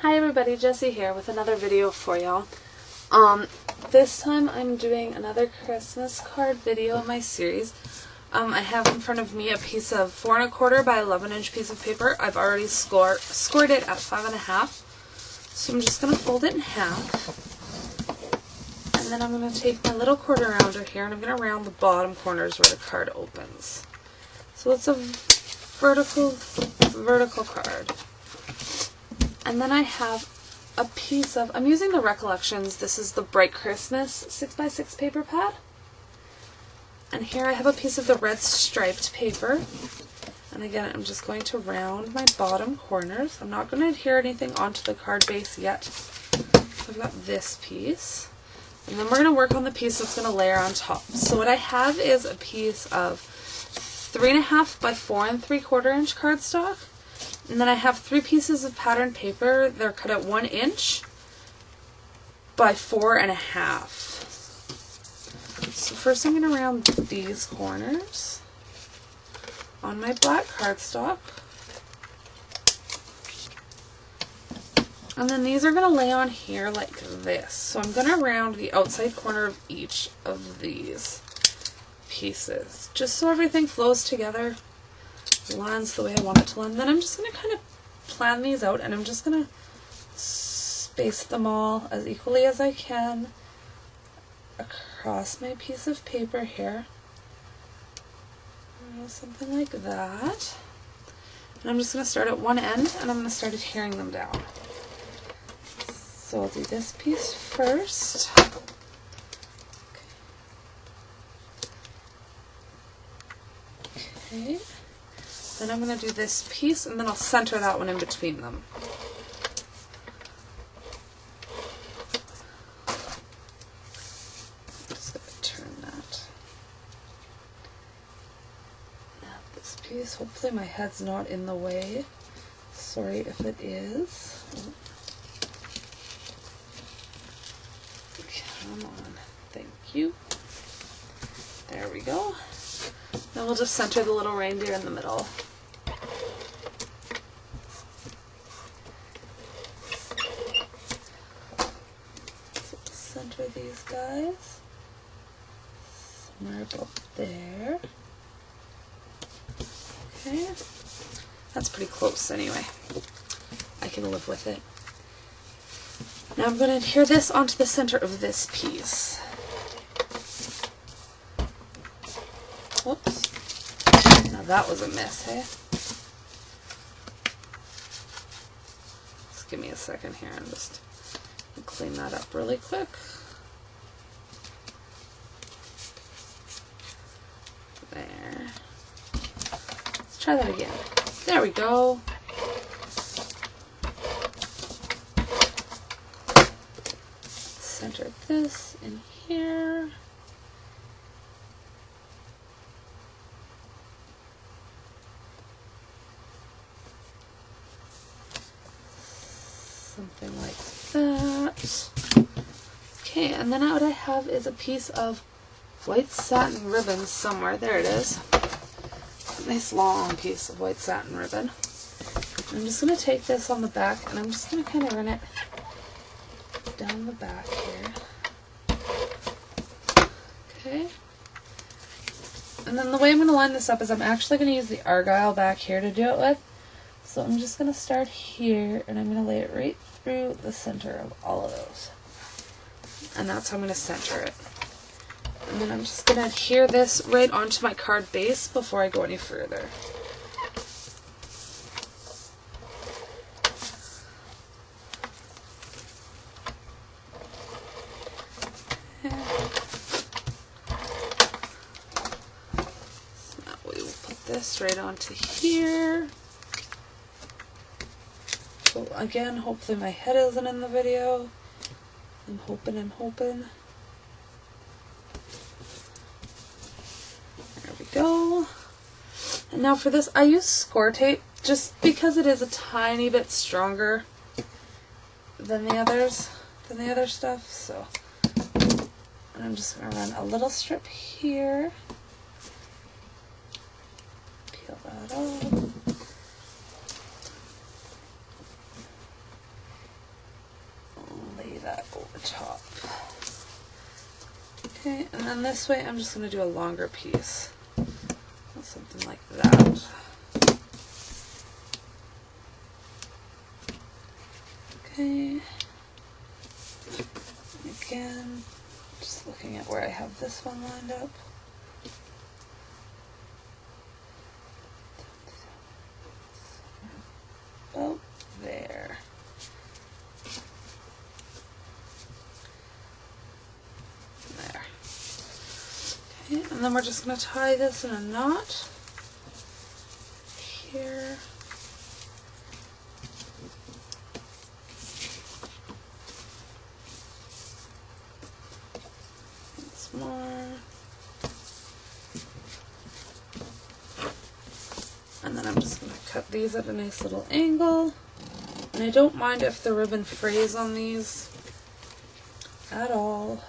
Hi everybody, Jessie here with another video for y'all. This time I'm doing another Christmas card video in my series. I have in front of me a piece of 4 1/4 by 11 inch piece of paper. I've already scored it at 5 1/2. So I'm just going to fold it in half. And then I'm going to take my little quarter rounder here and I'm going to round the bottom corners where the card opens. So it's a vertical card. And then I have a piece of, I'm using the Recollections, this is the Bright Christmas 6x6 paper pad. And here I have a piece of the red striped paper. And again, I'm just going to round my bottom corners. I'm not going to adhere anything onto the card base yet. I've got this piece. And then we're going to work on the piece that's going to layer on top. So what I have is a piece of 3 1/2 by 4 3/4 inch cardstock. And then I have 3 pieces of patterned paper. They're cut at 1 inch by 4 1/2. So first I'm going to round these corners on my black cardstock. And then these are going to lay on here like this. So I'm going to round the outside corner of each of these pieces, just so everything flows together, lands the way I want it to land. Then I'm just going to kind of plan these out, and I'm just going to space them all as equally as I can across my piece of paper here. Something like that. And I'm just going to start at one end, and I'm going to start adhering them down. So I'll do this piece first. Okay. Then I'm going to do this piece, and then I'll center that one in between them. Just going to turn that. Now this piece, hopefully my head's not in the way. Sorry if it is. Come on. Thank you. There we go. Then we'll just center the little reindeer in the middle. So center these guys somewhere about there. Okay. That's pretty close anyway. I can live with it. Now I'm going to adhere this onto the center of this piece. Whoops. Now that was a miss, hey? Just give me a second here and just clean that up really quick. There. Let's try that again. There we go. Center this in here. Something like that. Okay, and then what I have is a piece of white satin ribbon somewhere. There it is. A nice long piece of white satin ribbon. I'm just going to take this on the back and I'm just going to kind of run it down the back here. Okay. And then the way I'm going to line this up is I'm actually going to use the Argyle back here to do it with. So I'm just going to start here and I'm going to lay it right through the center of all of those. And that's how I'm going to center it. And then I'm just going to adhere this right onto my card base before I go any further. So that way we'll put this right onto here. So again, hopefully my head isn't in the video. I'm hoping. There we go. And now for this, I use score tape just because it is a tiny bit stronger than the other stuff. So and I'm just going to run a little strip here. Peel that off. top. Okay, and then this way I'm just going to do a longer piece. Something like that. Okay. Again, just looking at where I have this one lined up. About there. There. Okay, and then we're just going to tie this in a knot here. Once more. And then I'm just going to cut these at a nice little angle. And I don't mind if the ribbon frays on these at all.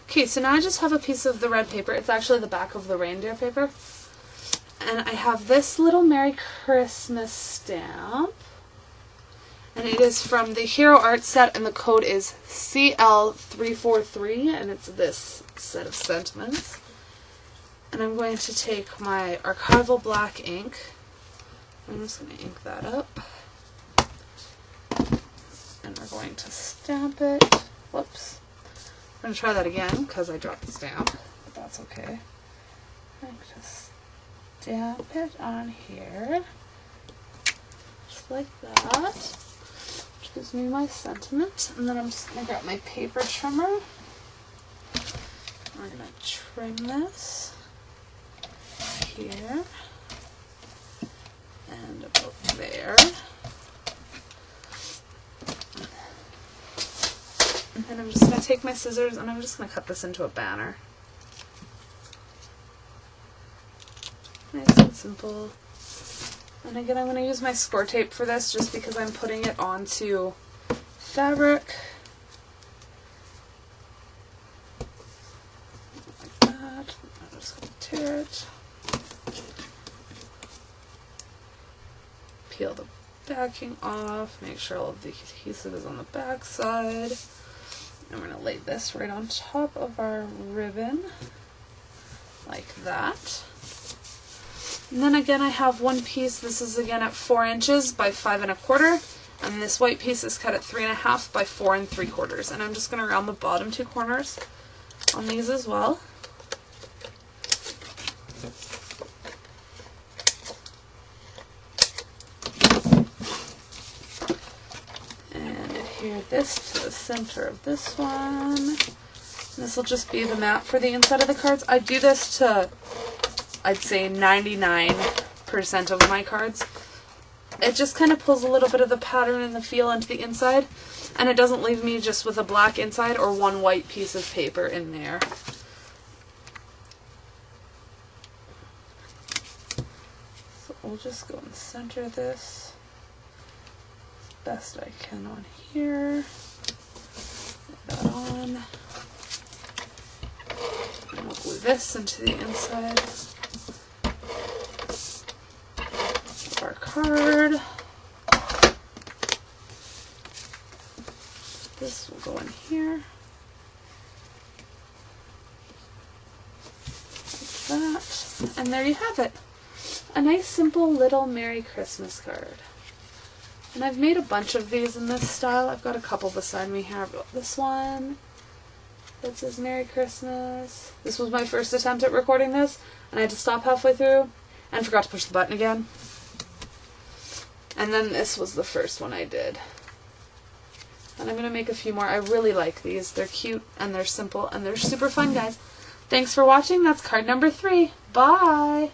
Okay, so now I just have a piece of the red paper. It's actually the back of the reindeer paper. And I have this little Merry Christmas stamp. And it is from the Hero Art set, and the code is CL343, and it's this set of sentiments. And I'm going to take my archival black ink. I'm just going to ink that up. And we're going to stamp it. Whoops. I'm going to try that again because I dropped the stamp, but that's okay. I'm going to stamp it on here, just like that, which gives me my sentiment. And then I'm just going to grab my paper trimmer. We're going to trim this here and about there. And then I'm just going to take my scissors and I'm just going to cut this into a banner. Nice and simple. And again, I'm going to use my score tape for this just because I'm putting it onto fabric. Like that. I'm just going to tear it. Peel the backing off. Make sure all of the adhesive is on the back side. I'm going to lay this right on top of our ribbon, like that. And then again I have one piece, this is again at 4 inches by 5 1/4, and this white piece is cut at 3 1/2 by 4 3/4. And I'm just going to round the bottom 2 corners on these as well. Adhere this to the center of this one. This will just be the mat for the inside of the cards. I do this to, I'd say, 99% of my cards. It just kind of pulls a little bit of the pattern and the feel into the inside, and it doesn't leave me just with a black inside or one white piece of paper in there. So we'll just go and center this best I can on here. Put that on. And we'll glue this into the inside of our card. This will go in here. Like that. And there you have it. A nice simple little Merry Christmas card. And I've made a bunch of these in this style. I've got a couple beside me here. I've got this one that says Merry Christmas. This was my first attempt at recording this, and I had to stop halfway through and forgot to push the button again. And then this was the first one I did. And I'm going to make a few more. I really like these. They're cute, and they're simple, and they're super fun, guys. Thanks for watching. That's card number 3. Bye!